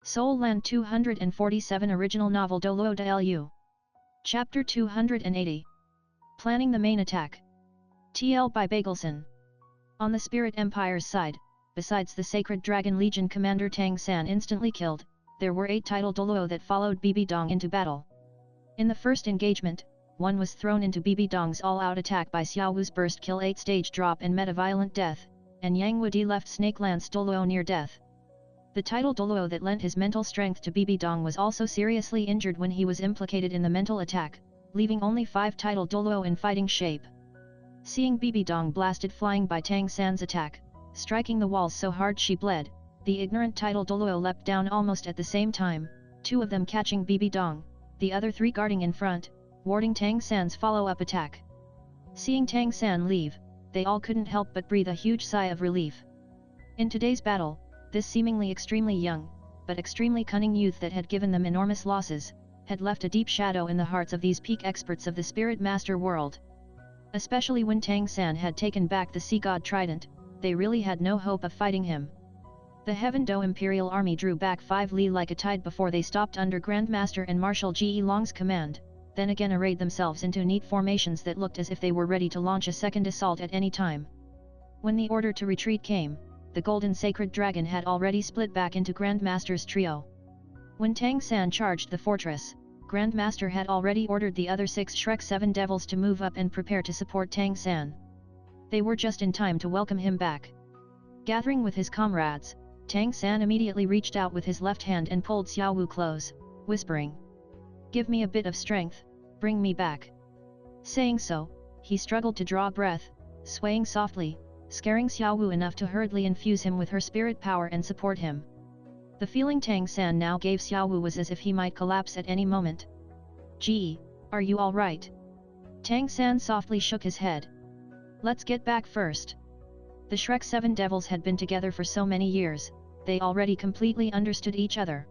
Seoul Land 247 Original Novel Doluo de Lu. Chapter 280. Planning the Main Attack. TL by Bagelson. On the Spirit Empire's side, besides the Sacred Dragon Legion commander Tang San instantly killed, there were 8 title Doluo that followed Bibi Dong into battle. In the first engagement, one was thrown into Bibi Dong's all-out attack by Xiao Wu's burst kill 8-stage drop and met a violent death, and Yang Wudi left Snake Lance Doluo near death. The title Doluo that lent his mental strength to Bibi Dong was also seriously injured when he was implicated in the mental attack, leaving only 5 title Doluo in fighting shape. Seeing Bibi Dong blasted flying by Tang San's attack, striking the walls so hard she bled, the ignorant title Doluo leapt down almost at the same time, 2 of them catching Bibi Dong, the other 3 guarding in front, warding Tang San's follow-up attack. Seeing Tang San leave, they all couldn't help but breathe a huge sigh of relief. In today's battle, this seemingly extremely young, but extremely cunning youth that had given them enormous losses, had left a deep shadow in the hearts of these peak experts of the Spirit Master world. Especially when Tang San had taken back the Sea God Trident, they really had no hope of fighting him. The Heaven Do Imperial Army drew back 5 li like a tide before they stopped under Grandmaster and Marshal Ge Long's command, then again arrayed themselves into neat formations that looked as if they were ready to launch a second assault at any time. When the order to retreat came, the Golden Sacred Dragon had already split back into Grandmaster's trio. When Tang San charged the fortress, Grandmaster had already ordered the other 6 Shrek 7 Devils to move up and prepare to support Tang San. They were just in time to welcome him back. Gathering with his comrades, Tang San immediately reached out with his left hand and pulled Xiao Wu close, whispering, "Give me a bit of strength, bring me back." Saying so, he struggled to draw breath, swaying softly, scaring Xiao Wu enough to hurriedly infuse him with her spirit power and support him. The feeling Tang San now gave Xiao Wu was as if he might collapse at any moment. "Gee, are you all right?" Tang San softly shook his head. "Let's get back first." The Shrek 7 Devils had been together for so many years, they already completely understood each other.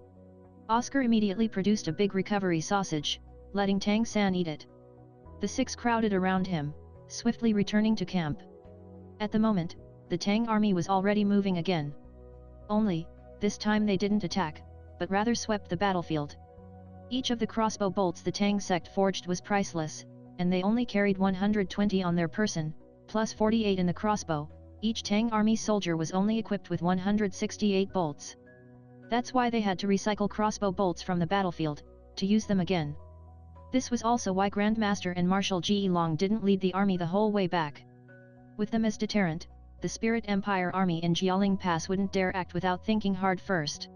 Oscar immediately produced a big recovery sausage, letting Tang San eat it. The 6 crowded around him, swiftly returning to camp. At the moment, the Tang army was already moving again. Only, this time they didn't attack, but rather swept the battlefield. Each of the crossbow bolts the Tang sect forged was priceless, and they only carried 120 on their person, plus 48 in the crossbow. Each Tang army soldier was only equipped with 168 bolts. That's why they had to recycle crossbow bolts from the battlefield, to use them again. This was also why Grandmaster and Marshal Ge Long didn't lead the army the whole way back. With them as deterrent, the Spirit Empire army in Jialing Pass wouldn't dare act without thinking hard first.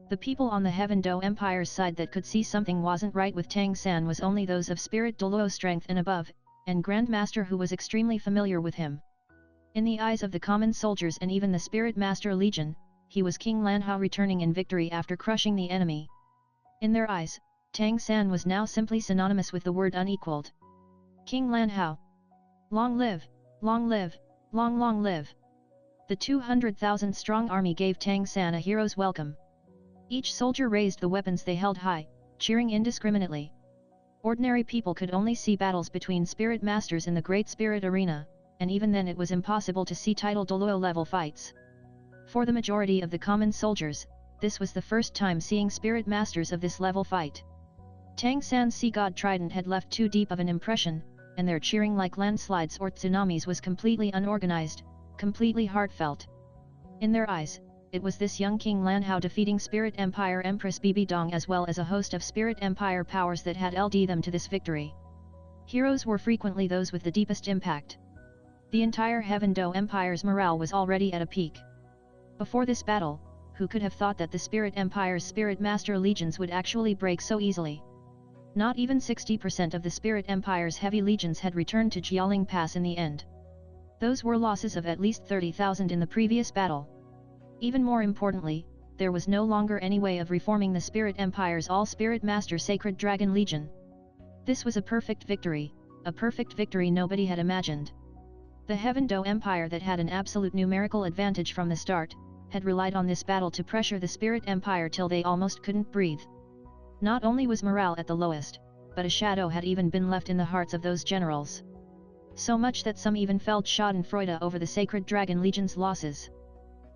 The people on the Heaven Do Empire's side that could see something wasn't right with Tang San was only those of Spirit Doluo strength and above, and Grandmaster who was extremely familiar with him. In the eyes of the common soldiers and even the Spirit Master Legion, he was King Lanhao returning in victory after crushing the enemy. In their eyes, Tang San was now simply synonymous with the word unequaled. King Lanhao. Long live, long live, long live. The 200,000 strong army gave Tang San a hero's welcome. Each soldier raised the weapons they held high, cheering indiscriminately. Ordinary people could only see battles between spirit masters in the Great Spirit Arena, and even then it was impossible to see title Doluo level fights. For the majority of the common soldiers, this was the first time seeing spirit masters of this level fight. Tang San's Sea God Trident had left too deep of an impression, and their cheering like landslides or tsunamis was completely unorganized, completely heartfelt. In their eyes, it was this young King Lanhao defeating Spirit Empire Empress Bibi Dong as well as a host of Spirit Empire powers that had led them to this victory. Heroes were frequently those with the deepest impact. The entire Heaven Do Empire's morale was already at a peak. Before this battle, who could have thought that the Spirit Empire's Spirit Master legions would actually break so easily? Not even 60% of the Spirit Empire's heavy legions had returned to Jialing Pass in the end. Those were losses of at least 30,000 in the previous battle. Even more importantly, there was no longer any way of reforming the Spirit Empire's All-Spirit Master Sacred Dragon Legion. This was a perfect victory nobody had imagined. The Heaven Do Empire that had an absolute numerical advantage from the start, had relied on this battle to pressure the Spirit Empire till they almost couldn't breathe. Not only was morale at the lowest, but a shadow had even been left in the hearts of those generals. So much that some even felt schadenfreude over the Sacred Dragon Legion's losses.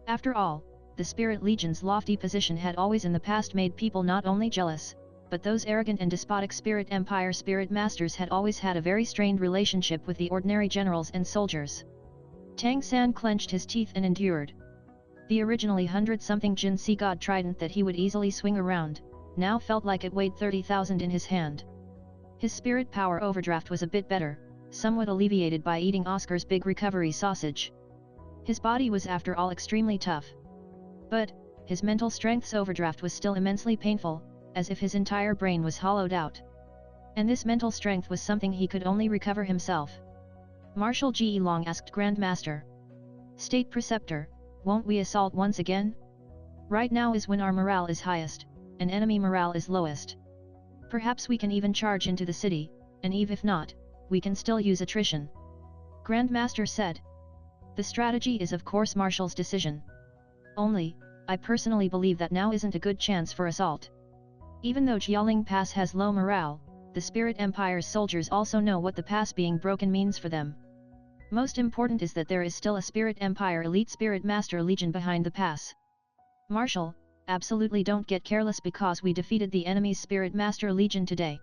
After all, the Spirit Legion's lofty position had always in the past made people not only jealous, but those arrogant and despotic Spirit Empire Spirit Masters had always had a very strained relationship with the ordinary generals and soldiers. Tang San clenched his teeth and endured. The originally 100-something Jin Sea God trident that he would easily swing around, now felt like it weighed 30,000 in his hand. His spirit power overdraft was a bit better, somewhat alleviated by eating Oscar's big recovery sausage. His body was after all extremely tough. But, his mental strength's overdraft was still immensely painful, as if his entire brain was hollowed out. And this mental strength was something he could only recover himself. Marshal Ji Long asked Grandmaster. State Preceptor, won't we assault once again? Right now is when our morale is highest, and enemy morale is lowest. Perhaps we can even charge into the city, and even if not, we can still use attrition. Grandmaster said. The strategy is of course Marshal's decision. Only, I personally believe that now isn't a good chance for assault. Even though Jialing Pass has low morale, the Spirit Empire's soldiers also know what the pass being broken means for them. Most important is that there is still a Spirit Empire Elite Spirit Master Legion behind the pass. Marshal, absolutely don't get careless because we defeated the enemy's Spirit Master Legion today.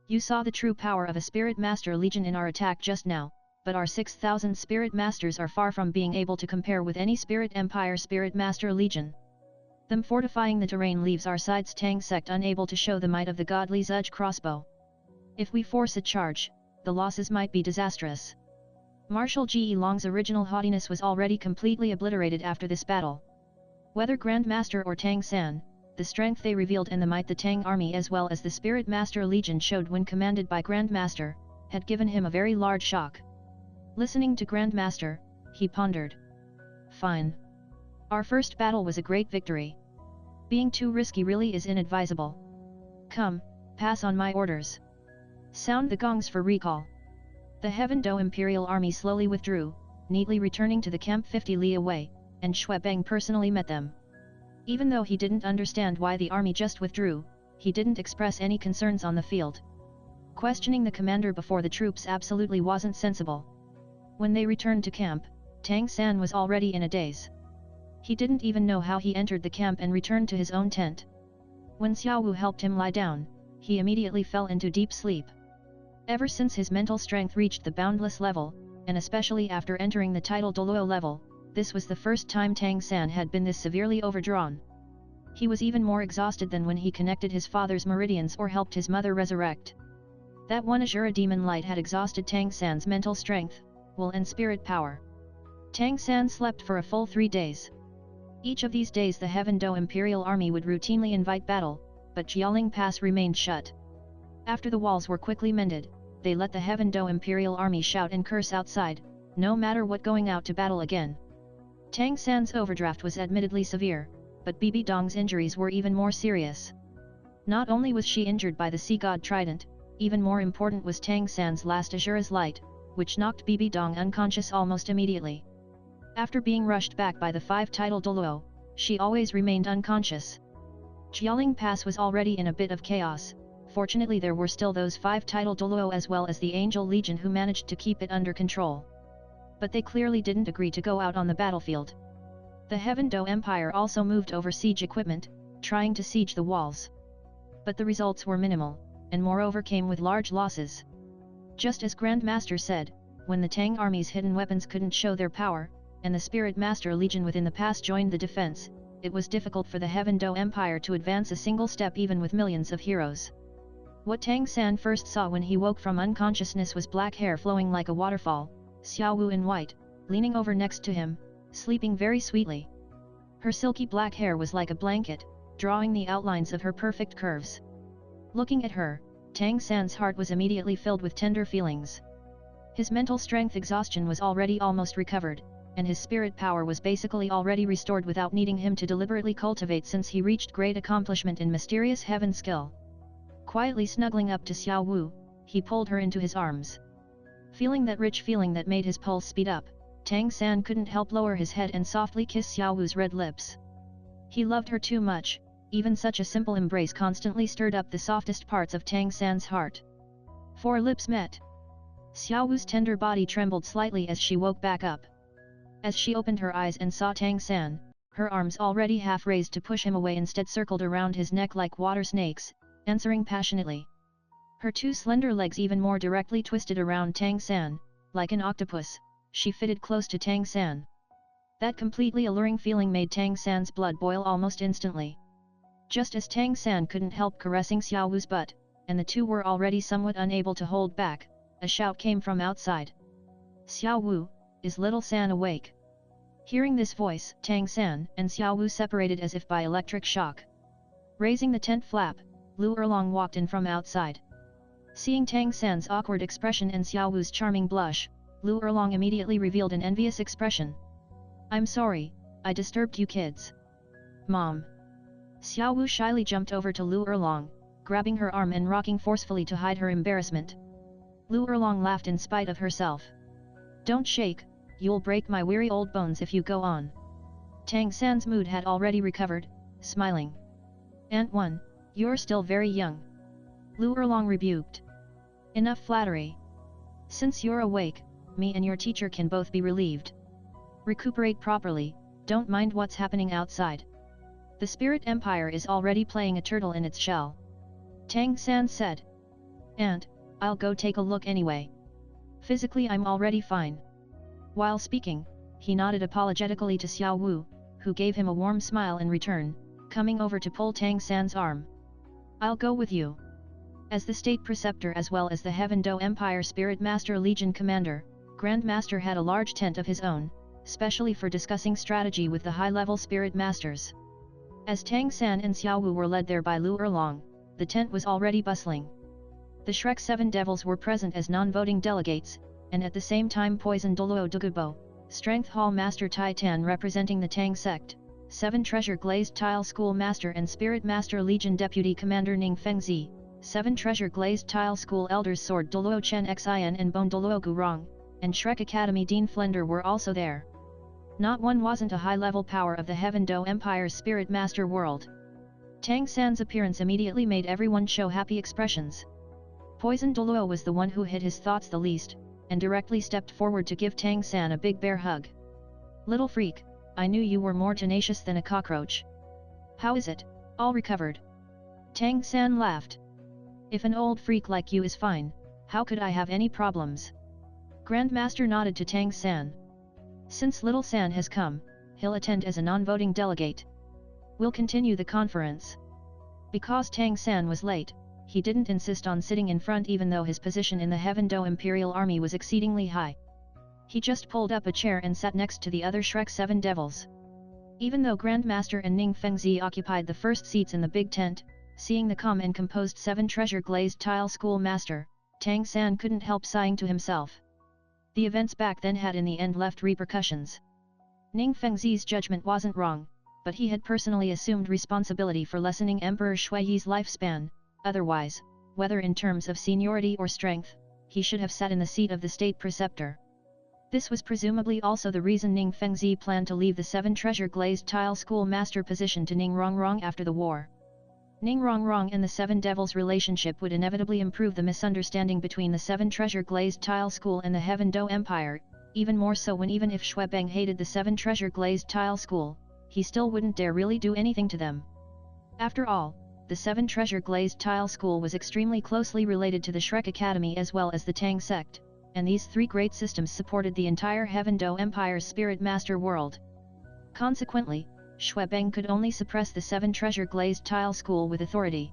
You saw the true power of a Spirit Master Legion in our attack just now, but our 6,000 Spirit Masters are far from being able to compare with any Spirit Empire Spirit Master Legion. Them fortifying the terrain leaves our side's Tang sect unable to show the might of the godly Zudge crossbow. If we force a charge, the losses might be disastrous. Marshal Ji Long's original haughtiness was already completely obliterated after this battle. Whether Grandmaster or Tang San, the strength they revealed and the might the Tang army as well as the Spirit Master Legion showed when commanded by Grandmaster, had given him a very large shock. Listening to Grandmaster, he pondered. Fine. Our first battle was a great victory. Being too risky really is inadvisable. Come, pass on my orders. Sound the gongs for recall. The Heaven Do Imperial Army slowly withdrew, neatly returning to the camp 50 li away, and Xuebeng personally met them. Even though he didn't understand why the army just withdrew, he didn't express any concerns on the field. Questioning the commander before the troops absolutely wasn't sensible. When they returned to camp, Tang San was already in a daze. He didn't even know how he entered the camp and returned to his own tent. When Xiao Wu helped him lie down, he immediately fell into deep sleep. Ever since his mental strength reached the boundless level, and especially after entering the title Doluo level, this was the first time Tang San had been this severely overdrawn. He was even more exhausted than when he connected his father's meridians or helped his mother resurrect. That one Azura demon light had exhausted Tang San's mental strength, will and spirit power. Tang San slept for a full 3 days. Each of these days the Heaven Do Imperial Army would routinely invite battle, but Jialing Pass remained shut. After the walls were quickly mended, they let the Heaven Do Imperial Army shout and curse outside, no matter what going out to battle again. Tang San's overdraft was admittedly severe, but Bibi Dong's injuries were even more serious. Not only was she injured by the Sea God Trident, even more important was Tang San's last Azura's Light, which knocked Bibi Dong unconscious almost immediately. After being rushed back by the 5 title Doluo, she always remained unconscious. Jialing Pass was already in a bit of chaos. Fortunately there were still those 5 title Doluo as well as the Angel Legion who managed to keep it under control. But they clearly didn't agree to go out on the battlefield. The Heaven Do Empire also moved over siege equipment, trying to siege the walls. But the results were minimal, and moreover came with large losses. Just as Grandmaster said, when the Tang army's hidden weapons couldn't show their power, and the Spirit Master Legion within the pass joined the defense, it was difficult for the Heaven Do Empire to advance a single step even with millions of heroes. What Tang San first saw when he woke from unconsciousness was black hair flowing like a waterfall, Xiao Wu in white, leaning over next to him, sleeping very sweetly. Her silky black hair was like a blanket, drawing the outlines of her perfect curves. Looking at her, Tang San's heart was immediately filled with tender feelings. His mental strength exhaustion was already almost recovered, and his spirit power was basically already restored without needing him to deliberately cultivate since he reached great accomplishment in mysterious heaven skill. Quietly snuggling up to Xiao Wu, he pulled her into his arms. Feeling that rich feeling that made his pulse speed up, Tang San couldn't help lower his head and softly kiss Xiao Wu's red lips. He loved her too much, even such a simple embrace constantly stirred up the softest parts of Tang San's heart. 4 lips met. Xiao Wu's tender body trembled slightly as she woke back up. As she opened her eyes and saw Tang San, her arms already half raised to push him away instead circled around his neck like water snakes, answering passionately. Her two slender legs even more directly twisted around Tang San, like an octopus, she fitted close to Tang San. That completely alluring feeling made Tang San's blood boil almost instantly. Just as Tang San couldn't help caressing Xiao Wu's butt, and the two were already somewhat unable to hold back, a shout came from outside. Xiao Wu, is little San awake? Hearing this voice, Tang San and Xiao Wu separated as if by electric shock. Raising the tent flap, Lu Erlong walked in from outside. Seeing Tang San's awkward expression and Xiao Wu's charming blush, Lu Erlong immediately revealed an envious expression. I'm sorry, I disturbed you kids. Mom. Xiao Wu shyly jumped over to Lu Erlong, grabbing her arm and rocking forcefully to hide her embarrassment. Lu Erlong laughed in spite of herself. Don't shake, you'll break my weary old bones if you go on. Tang San's mood had already recovered, smiling. Aunt One, you're still very young. Lu Erlong rebuked. Enough flattery. Since you're awake, me and your teacher can both be relieved. Recuperate properly, don't mind what's happening outside. The Spirit Empire is already playing a turtle in its shell. Tang San said. And, I'll go take a look anyway. Physically I'm already fine. While speaking, he nodded apologetically to Xiao Wu, who gave him a warm smile in return, coming over to pull Tang San's arm. I'll go with you. As the State Preceptor as well as the Heaven Do Empire Spirit Master Legion Commander, Grand Master had a large tent of his own, specially for discussing strategy with the high-level Spirit Masters. As Tang San and Xiao Wu were led there by Lu Erlong, the tent was already bustling. The Shrek 7 Devils were present as non-voting delegates, and at the same time Poison Doluo Dugubo, Strength Hall Master Tai Tan representing the Tang Sect, 7 Treasure Glazed Tile School Master and Spirit Master Legion Deputy Commander Ning Fengzi, 7 Treasure Glazed Tile School Elders Sword Doluo Chen Xin and Bone Doluo Gurong, and Shrek Academy Dean Flender were also there. Not one wasn't a high-level power of the Heaven Do Empire's Spirit Master world. Tang San's appearance immediately made everyone show happy expressions. Poison Doluo was the one who hid his thoughts the least, and directly stepped forward to give Tang San a big bear hug. Little freak, I knew you were more tenacious than a cockroach. How is it, all recovered? Tang San laughed. If an old freak like you is fine, how could I have any problems? Grandmaster nodded to Tang San. Since little San has come, he'll attend as a non-voting delegate. We'll continue the conference. Because Tang San was late, he didn't insist on sitting in front even though his position in the Heaven Do Imperial Army was exceedingly high. He just pulled up a chair and sat next to the other Shrek 7 Devils. Even though Grandmaster and Ning Fengzi occupied the first seats in the big tent, seeing the calm and composed 7 Treasure Glazed Tile School Master, Tang San couldn't help sighing to himself. The events back then had in the end left repercussions. Ning Fengzi's judgment wasn't wrong, but he had personally assumed responsibility for lessening Emperor Shuiyi's lifespan. Otherwise, whether in terms of seniority or strength, he should have sat in the seat of the State Preceptor. This was presumably also the reason Ning Fengzi planned to leave the 7 Treasure Glazed Tile School Master position to Ning Rongrong after the war. Ning Rongrong and the 7 Devils' relationship would inevitably improve the misunderstanding between the 7 Treasure Glazed Tile School and the Heaven Do Empire, even more so when even if Shuebeng hated the 7 Treasure Glazed Tile School, he still wouldn't dare really do anything to them. After all, the 7 Treasure Glazed Tile School was extremely closely related to the Shrek Academy as well as the Tang Sect, and these 3 great systems supported the entire Heaven Do Empire's Spirit Master world. Consequently, Shuebeng could only suppress the 7 Treasure Glazed Tile School with authority.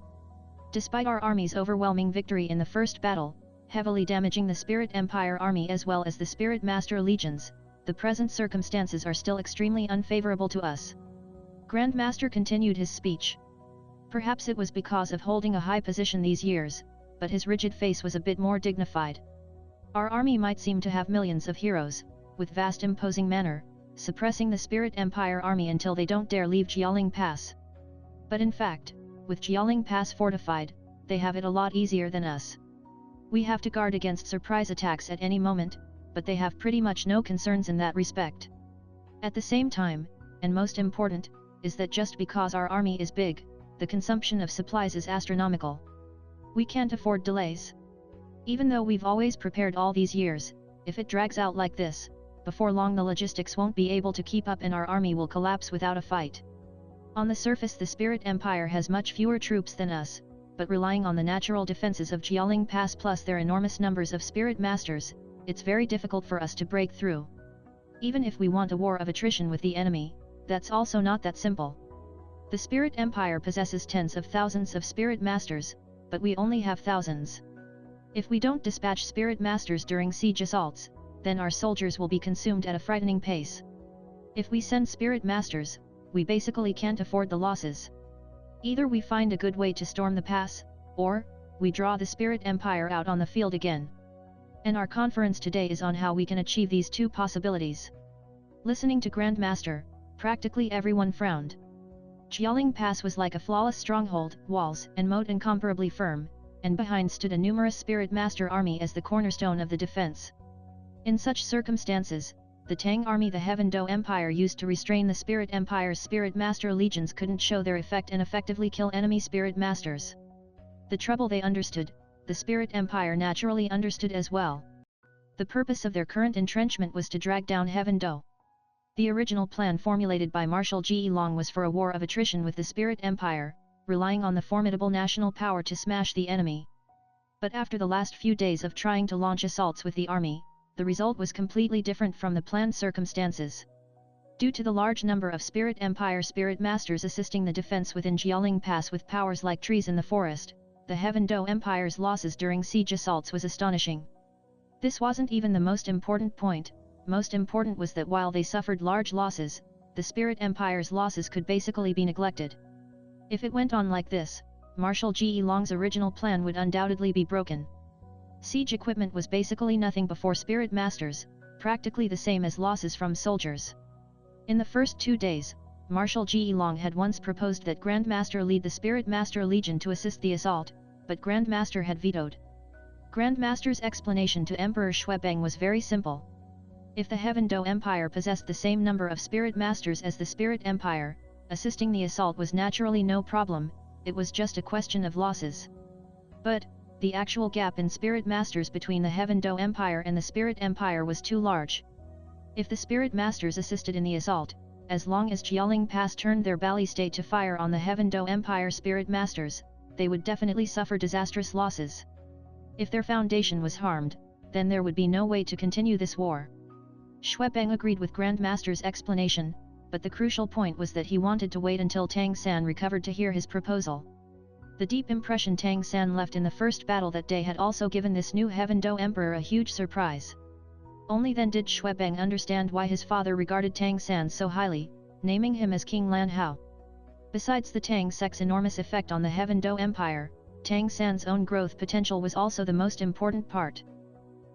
Despite our army's overwhelming victory in the first battle, heavily damaging the Spirit Empire army as well as the Spirit Master legions, the present circumstances are still extremely unfavorable to us. Grandmaster continued his speech. Perhaps it was because of holding a high position these years, but his rigid face was a bit more dignified. Our army might seem to have millions of heroes, with vast imposing manner, suppressing the Spirit Empire army until they don't dare leave Jialing Pass. But in fact, with Jialing Pass fortified, they have it a lot easier than us. We have to guard against surprise attacks at any moment, but they have pretty much no concerns in that respect. At the same time, and most important, is that just because our army is big, the consumption of supplies is astronomical. We can't afford delays. Even though we've always prepared all these years, if it drags out like this, before long the logistics won't be able to keep up and our army will collapse without a fight. On the surface the Spirit Empire has much fewer troops than us, but relying on the natural defenses of Jialing Pass plus their enormous numbers of Spirit Masters, it's very difficult for us to break through. Even if we want a war of attrition with the enemy, that's also not that simple. The Spirit Empire possesses tens of thousands of Spirit Masters, but we only have thousands. If we don't dispatch Spirit Masters during siege assaults, then our soldiers will be consumed at a frightening pace. If we send Spirit Masters, we basically can't afford the losses. Either we find a good way to storm the pass, or we draw the Spirit Empire out on the field again. And our conference today is on how we can achieve these two possibilities. Listening to Grandmaster, practically everyone frowned. Jialing Pass was like a flawless stronghold, walls and moat incomparably firm, and behind stood a numerous Spirit Master army as the cornerstone of the defense. In such circumstances, the Tang army the Heaven Do Empire used to restrain the Spirit Empire's Spirit Master legions couldn't show their effect and effectively kill enemy Spirit Masters. The trouble they understood, the Spirit Empire naturally understood as well. The purpose of their current entrenchment was to drag down Heaven Do. The original plan formulated by Marshal Ji Long was for a war of attrition with the Spirit Empire, relying on the formidable national power to smash the enemy. But after the last few days of trying to launch assaults with the army, the result was completely different from the planned circumstances. Due to the large number of Spirit Empire Spirit Masters assisting the defense within Jialing Pass with powers like trees in the forest, the Heaven Do Empire's losses during siege assaults was astonishing. This wasn't even the most important point. Most important was that while they suffered large losses, the Spirit Empire's losses could basically be neglected. If it went on like this, Marshal Ji Long's original plan would undoubtedly be broken. Siege equipment was basically nothing before Spirit Masters, practically the same as losses from soldiers. In the first 2 days, Marshal Ji Long had once proposed that Grandmaster lead the Spirit Master Legion to assist the assault, but Grandmaster had vetoed. Grandmaster's explanation to Emperor Xuebeng was very simple. If the Heaven Do Empire possessed the same number of Spirit Masters as the Spirit Empire, assisting the assault was naturally no problem, it was just a question of losses. But, the actual gap in Spirit Masters between the Heaven Do Empire and the Spirit Empire was too large. If the Spirit Masters assisted in the assault, as long as Jialing Pass turned their ballista to fire on the Heaven Do Empire Spirit Masters, they would definitely suffer disastrous losses. If their foundation was harmed, then there would be no way to continue this war. Xuebeng agreed with Grandmaster's explanation, but the crucial point was that he wanted to wait until Tang San recovered to hear his proposal. The deep impression Tang San left in the first battle that day had also given this new Heaven Do Emperor a huge surprise. Only then did Xuebeng understand why his father regarded Tang San so highly, naming him as King Lan Hao. Besides the Tang sect's enormous effect on the Heaven Do Empire, Tang San's own growth potential was also the most important part.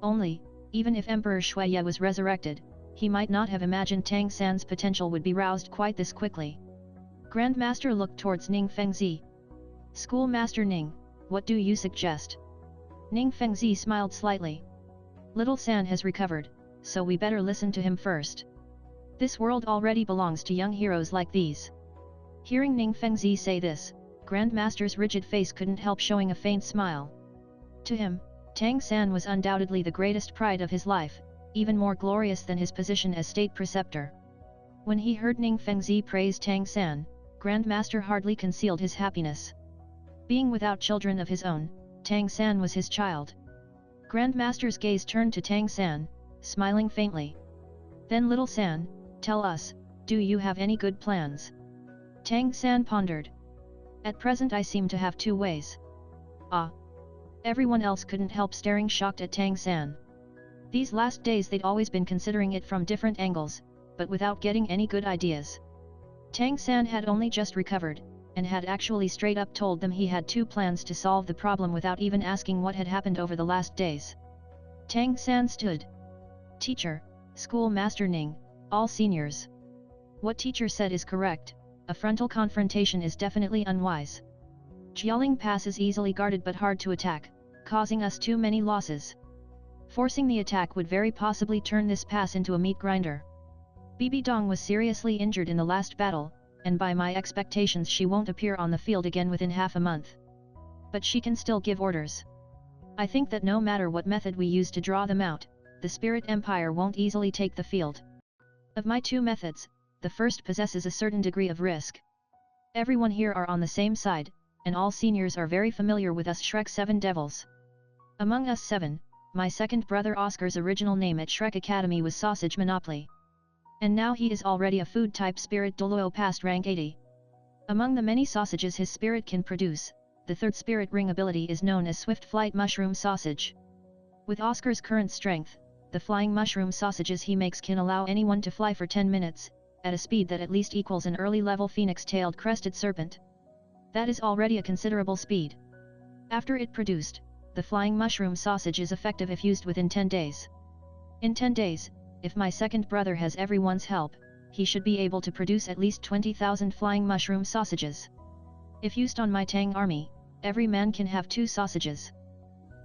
Only, even if Emperor Shuiye was resurrected, he might not have imagined Tang San's potential would be roused quite this quickly. Grandmaster looked towards Ning Fengzi. Schoolmaster Ning, what do you suggest? Ning Fengzi smiled slightly. Little San has recovered, so we better listen to him first. This world already belongs to young heroes like these. Hearing Ning Fengzi say this, Grandmaster's rigid face couldn't help showing a faint smile. To him, Tang San was undoubtedly the greatest pride of his life, even more glorious than his position as state preceptor. When he heard Ning Fengzi praise Tang San, Grandmaster hardly concealed his happiness. Being without children of his own, Tang San was his child. Grandmaster's gaze turned to Tang San, smiling faintly. Then Little San, tell us, do you have any good plans? Tang San pondered. At present I seem to have 2 ways. Ah! Everyone else couldn't help staring shocked at Tang San. These last days they'd always been considering it from different angles, but without getting any good ideas. Tang San had only just recovered, and had actually straight up told them he had 2 plans to solve the problem without even asking what had happened over the last days. Tang San stood. Teacher, Schoolmaster Ning, all seniors. What teacher said is correct, a frontal confrontation is definitely unwise. Jialing Pass is easily guarded but hard to attack, causing us too many losses. Forcing the attack would very possibly turn this pass into a meat grinder. Bibi Dong was seriously injured in the last battle, and by my expectations she won't appear on the field again within half a month. But she can still give orders. I think that no matter what method we use to draw them out, the Spirit Empire won't easily take the field. Of my two methods, the first possesses a certain degree of risk. Everyone here are on the same side, and all seniors are very familiar with us Shrek 7 Devils. Among us 7, my second brother Oscar's original name at Shrek Academy was Sausage Monopoly. And now he is already a food-type spirit Doluo past rank 80. Among the many sausages his spirit can produce, the third spirit ring ability is known as Swift Flight Mushroom Sausage. With Oscar's current strength, the flying mushroom sausages he makes can allow anyone to fly for 10 minutes, at a speed that at least equals an early-level phoenix-tailed crested serpent. That is already a considerable speed. After it produced, the flying mushroom sausage is effective if used within 10 days. In 10 days, if my second brother has everyone's help, he should be able to produce at least 20,000 flying mushroom sausages. If used on my Tang army, every man can have 2 sausages.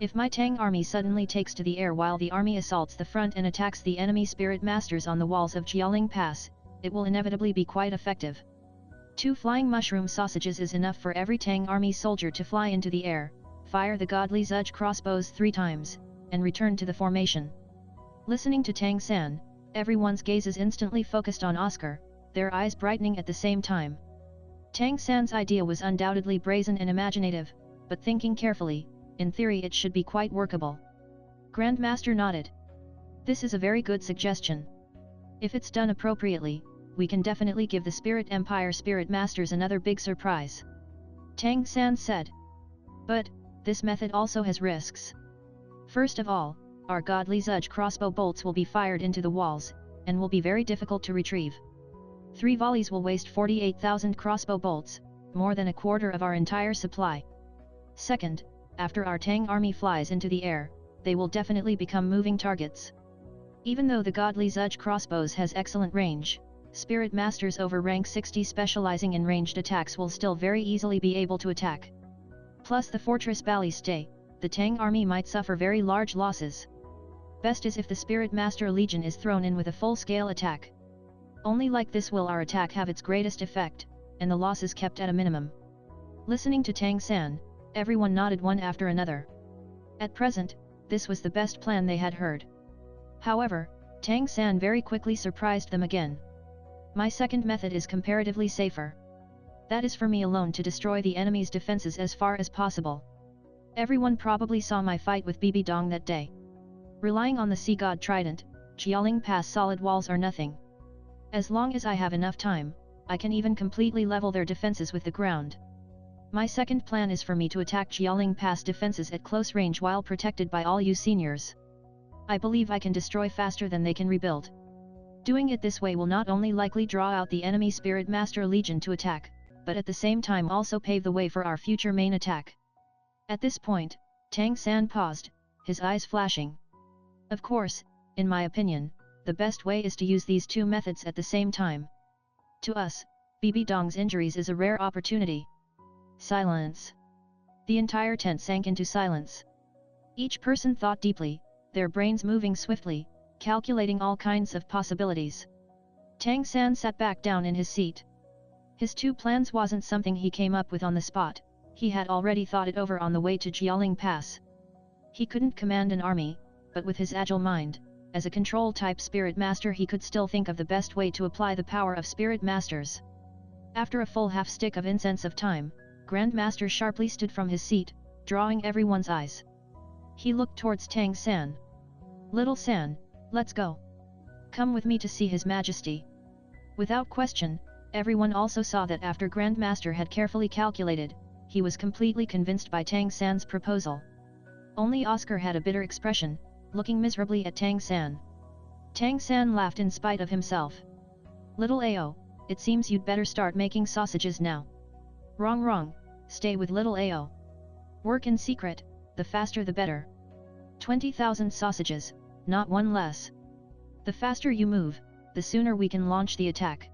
If my Tang army suddenly takes to the air while the army assaults the front and attacks the enemy spirit masters on the walls of Jialing Pass, it will inevitably be quite effective. 2 flying mushroom sausages is enough for every Tang army soldier to fly into the air, fire the godly Zudge crossbows 3 times, and return to the formation. Listening to Tang San, everyone's gaze is instantly focused on Oscar, their eyes brightening at the same time. Tang San's idea was undoubtedly brazen and imaginative, but thinking carefully, in theory it should be quite workable. Grandmaster nodded. This is a very good suggestion. If it's done appropriately, we can definitely give the Spirit Empire Spirit Masters another big surprise. Tang San said. But, this method also has risks. First of all, our godly Zudge crossbow bolts will be fired into the walls, and will be very difficult to retrieve. 3 volleys will waste 48,000 crossbow bolts, more than a quarter of our entire supply. Second, after our Tang army flies into the air, they will definitely become moving targets. Even though the godly Zudge crossbows has excellent range, Spirit Masters over rank 60 specializing in ranged attacks will still very easily be able to attack. Plus the Fortress Ballista, the Tang army might suffer very large losses. Best is if the Spirit Master Legion is thrown in with a full-scale attack. Only like this will our attack have its greatest effect, and the losses kept at a minimum. Listening to Tang San, everyone nodded one after another. At present, this was the best plan they had heard. However, Tang San very quickly surprised them again. My second method is comparatively safer. That is for me alone to destroy the enemy's defenses as far as possible. Everyone probably saw my fight with Bibi Dong that day. Relying on the Sea God Trident, Jialing Pass solid walls are nothing. As long as I have enough time, I can even completely level their defenses with the ground. My second plan is for me to attack Jialing Pass defenses at close range while protected by all you seniors. I believe I can destroy faster than they can rebuild. Doing it this way will not only likely draw out the enemy Spirit Master Legion to attack, but at the same time also pave the way for our future main attack. At this point, Tang San paused, his eyes flashing. Of course, in my opinion, the best way is to use these 2 methods at the same time. To us, Bibi Dong's injuries is a rare opportunity. Silence. The entire tent sank into silence. Each person thought deeply, their brains moving swiftly, calculating all kinds of possibilities. Tang San sat back down in his seat. His 2 plans wasn't something he came up with on the spot, he had already thought it over on the way to Jialing Pass. He couldn't command an army, but with his agile mind, as a control-type Spirit Master he could still think of the best way to apply the power of Spirit Masters. After a full half-stick of incense of time, Grandmaster sharply stood from his seat, drawing everyone's eyes. He looked towards Tang San. Little San, let's go. Come with me to see His Majesty. Without question, everyone also saw that after Grandmaster had carefully calculated, he was completely convinced by Tang San's proposal. Only Oscar had a bitter expression, looking miserably at Tang San. Tang San laughed in spite of himself. Little Ao, it seems you'd better start making sausages now. Wrong, stay with little Ao. Work in secret, the faster the better. 20,000 sausages, not one less. The faster you move, the sooner we can launch the attack.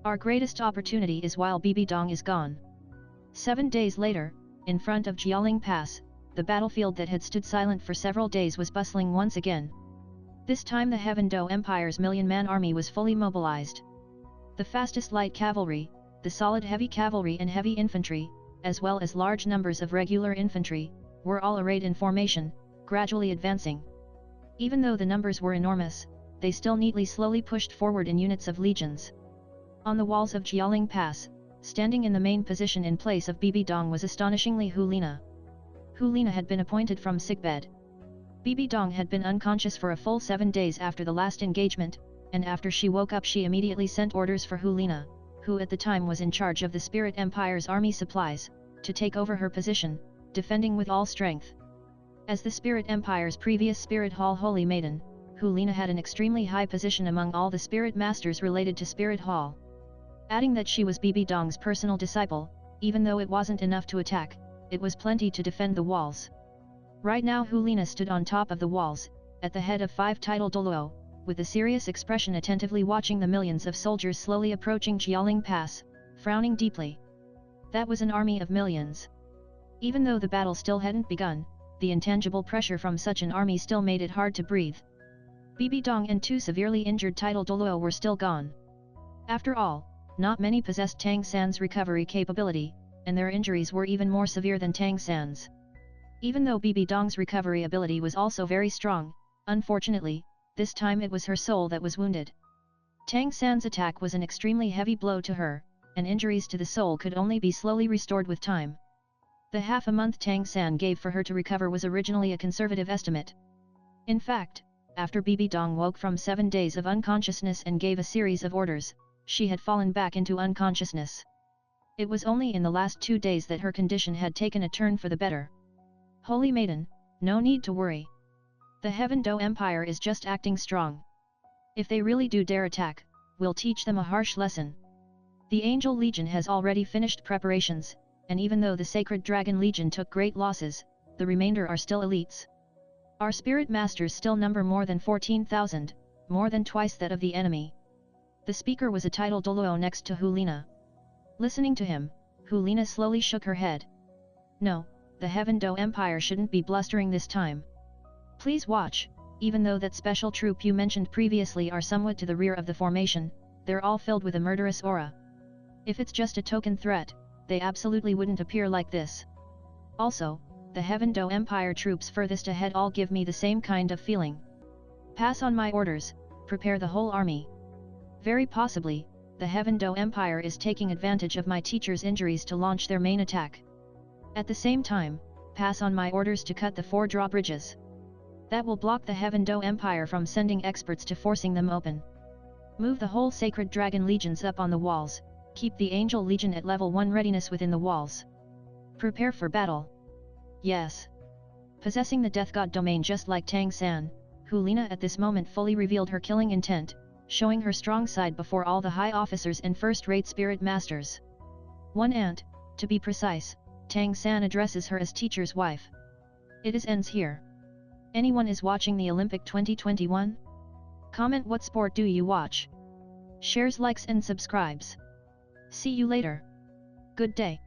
Our greatest opportunity is while Bibi Dong is gone. 7 days later, in front of Jialing Pass, the battlefield that had stood silent for several days was bustling once again. This time the Heaven Do Empire's million-man army was fully mobilized. The fastest light cavalry, the solid heavy cavalry and heavy infantry, as well as large numbers of regular infantry, were all arrayed in formation, gradually advancing. Even though the numbers were enormous, they still neatly slowly pushed forward in units of legions. On the walls of Jialing Pass, standing in the main position in place of Bibi Dong was astonishingly Hu Lina. Hu Lina had been appointed from sickbed. Bibi Dong had been unconscious for a full 7 days after the last engagement, and after she woke up she immediately sent orders for Hu Lina, who at the time was in charge of the Spirit Empire's army supplies, to take over her position, defending with all strength. As the Spirit Empire's previous Spirit Hall Holy Maiden, Hu Lina had an extremely high position among all the Spirit Masters related to Spirit Hall. Adding that she was Bibi Dong's personal disciple, even though it wasn't enough to attack, it was plenty to defend the walls. Right now Hu Lina stood on top of the walls, at the head of 5 tidal Doluo, with a serious expression attentively watching the millions of soldiers slowly approaching Jialing Pass, frowning deeply. That was an army of millions. Even though the battle still hadn't begun, the intangible pressure from such an army still made it hard to breathe. Bibi Dong and 2 severely injured tidal Doluo were still gone. After all, not many possessed Tang San's recovery capability, and their injuries were even more severe than Tang San's. Even though Bibi Dong's recovery ability was also very strong, unfortunately, this time it was her soul that was wounded. Tang San's attack was an extremely heavy blow to her, and injuries to the soul could only be slowly restored with time. The half a month Tang San gave for her to recover was originally a conservative estimate. In fact, after Bibi Dong woke from 7 days of unconsciousness and gave a series of orders, she had fallen back into unconsciousness. It was only in the last 2 days that her condition had taken a turn for the better. Holy Maiden, no need to worry. The Heaven Do Empire is just acting strong. If they really do dare attack, we'll teach them a harsh lesson. The Angel Legion has already finished preparations, and even though the Sacred Dragon Legion took great losses, the remainder are still elites. Our Spirit Masters still number more than 14,000, more than twice that of the enemy. The speaker was a tidal Doluo next to Hu Lina. Listening to him, Hu Lina slowly shook her head. No, the Heaven Do Empire shouldn't be blustering this time. Please watch, even though that special troop you mentioned previously are somewhat to the rear of the formation, they're all filled with a murderous aura. If it's just a token threat, they absolutely wouldn't appear like this. Also, the Heaven Do Empire troops furthest ahead all give me the same kind of feeling. Pass on my orders, prepare the whole army. Very possibly, the Heaven Do Empire is taking advantage of my teacher's injuries to launch their main attack. At the same time, pass on my orders to cut the 4 drawbridges. That will block the Heaven Do Empire from sending experts to forcing them open. Move the whole Sacred Dragon Legions up on the walls, keep the Angel Legion at level 1 readiness within the walls. Prepare for battle. Yes. Possessing the Death God domain just like Tang San, Hu Lina at this moment fully revealed her killing intent, showing her strong side before all the high officers and first-rate spirit masters. One aunt, to be precise, Tang San addresses her as teacher's wife. It ends here. Anyone is watching the Olympic 2021? Comment what sport do you watch? Shares, likes and subscribes. See you later. Good day.